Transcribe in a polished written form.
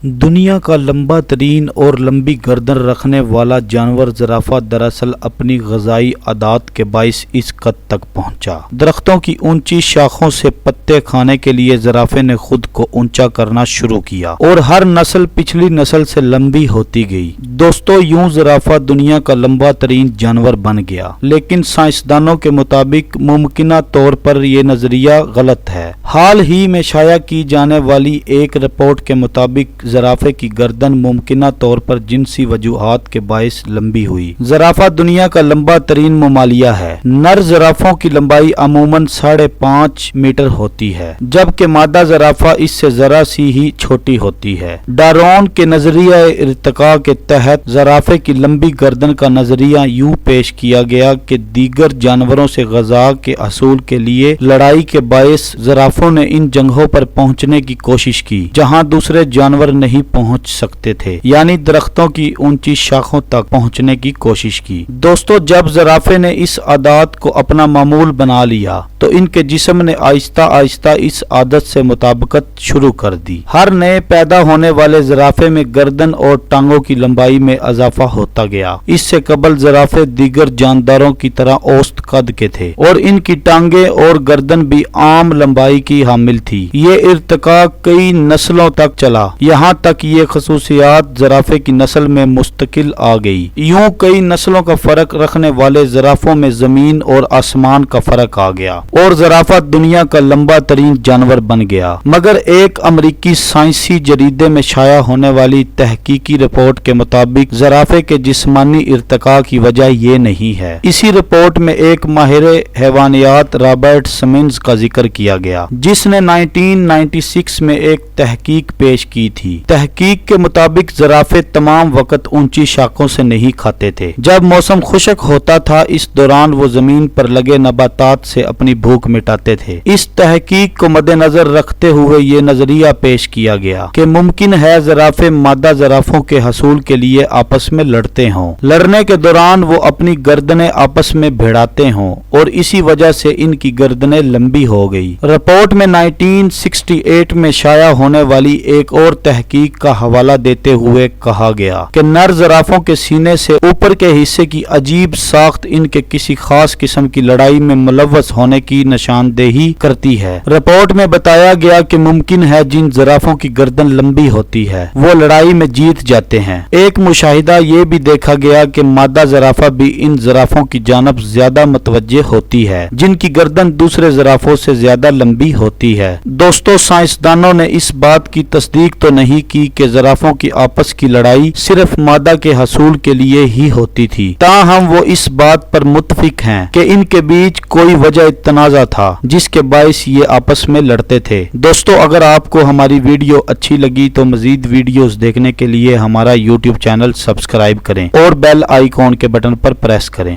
دنیا کا لمبا ترین اور لمبی گردن رکھنے والا جانور زرافہ دراصل اپنی غذائی عادات کے باعث اس قد تک پہنچا۔ درختوں کی اونچی شاخوں سے پتے کھانے کے لیے زرافے نے خود کو اونچا کرنا شروع کیا اور ہر نسل پچھلی نسل سے لمبی ہوتی گئی۔ دوستو، یوں زرافہ دنیا کا لمبا ترین جانور بن گیا، لیکن سائنسدانوں کے مطابق ممکنہ طور پر یہ نظریہ غلط ہے۔ حال ہی میں شائع کی جانے والی ایک رپورٹ کے مطابق زرافے کی گردن ممکنہ طور پر جنسی وجوہات کے باعث لمبی ہوئی۔ زرافہ دنیا کا لمبا ترین ممالیہ ہے۔ نر زرافوں کی لمبائی عموماً 5.5 میٹر ہوتی ہے، جبکہ مادہ زرافہ اس سے ذرا سی ہی چھوٹی ہوتی ہے۔ ڈارون کے نظریہ ارتقاء کے تحت زرافے کی لمبی گردن کا نظریہ یوں پیش کیا گیا کہ دیگر جانوروں سے غذا کے حصول کے لیے لڑائی کے باعث زرافوں نے ان جگہوں پر پہنچنے کی کوشش کی جہاں دوسرے جانور نہیں پہنچ سکتے تھے، یعنی درختوں کی اونچی شاخوں تک پہنچنے کی کوشش کی۔ دوستو، جب زرافے نے اس عادت کو اپنا معمول بنا لیا تو ان کے جسم نے آہستہ آہستہ اس عادت سے مطابقت شروع کر دی۔ ہر نئے پیدا ہونے والے زرافے میں گردن اور ٹانگوں کی لمبائی میں اضافہ ہوتا گیا۔ اس سے قبل زرافے دیگر جانداروں کی طرح اوسط قد کے تھے اور ان کی ٹانگیں اور گردن بھی عام لمبائی کی حامل تھی۔ یہ ارتقاء کئی نسلوں تک چلا، یہاں تک یہ خصوصیات زرافے کی نسل میں مستقل آ گئی۔ یوں کئی نسلوں کا فرق رکھنے والے زرافوں میں زمین اور آسمان کا فرق آ گیا اور زرافہ دنیا کا لمبا ترین جانور بن گیا۔ مگر ایک امریکی سائنسی جریدے میں شائع ہونے والی تحقیقی رپورٹ کے مطابق زرافے کے جسمانی ارتقاء کی وجہ یہ نہیں ہے۔ اسی رپورٹ میں ایک ماہر حیوانیات رابرٹ سمنز کا ذکر کیا گیا، جس نے 1996 میں ایک تحقیق پیش کی تھی۔ تحقیق کے مطابق زرافے تمام وقت اونچی شاخوں سے نہیں کھاتے تھے۔ جب موسم خشک ہوتا تھا، اس دوران وہ زمین پر لگے نباتات سے اپنی بھوک مٹاتے تھے۔ اس تحقیق کو مد نظر رکھتے ہوئے یہ نظریہ پیش کیا گیا کہ ممکن ہے زرافے مادہ زرافوں کے حصول کے لیے آپس میں لڑتے ہوں۔ لڑنے کے دوران وہ اپنی گردنیں آپس میں بھیڑاتے ہوں اور اسی وجہ سے ان کی گردنیں لمبی ہو گئی۔ رپورٹ میں 1968 میں شائع ہونے والی ایک اور تحقیق کا حوالہ دیتے ہوئے کہا گیا کہ نر زرافوں کے سینے سے اوپر کے حصے کی عجیب ساخت ان کے کسی خاص قسم کی لڑائی میں ملوث ہونے کی نشاندہی کرتی ہے۔ رپورٹ میں بتایا گیا کہ ممکن ہے جن زرافوں کی گردن لمبی ہوتی ہے وہ لڑائی میں جیت جاتے ہیں۔ ایک مشاہدہ یہ بھی دیکھا گیا کہ مادہ زرافہ بھی ان زرافوں کی جانب زیادہ متوجہ ہوتی ہے جن کی گردن دوسرے زرافوں سے زیادہ لمبی ہوتی ہے۔ دوستو، سائنسدانوں نے اس بات کی تصدیق تو نہیں کی کہ زرافوں کی آپس کی لڑائی صرف مادہ کے حصول کے لیے ہی ہوتی تھی، تاہم وہ اس بات پر متفق ہیں کہ ان کے بیچ کوئی وجہ تنازع تھا جس کے باعث یہ آپس میں لڑتے تھے۔ دوستو، اگر آپ کو ہماری ویڈیو اچھی لگی تو مزید ویڈیوز دیکھنے کے لیے ہمارا YouTube چینل سبسکرائب کریں اور بیل آئیکن کے بٹن پر پریس کریں۔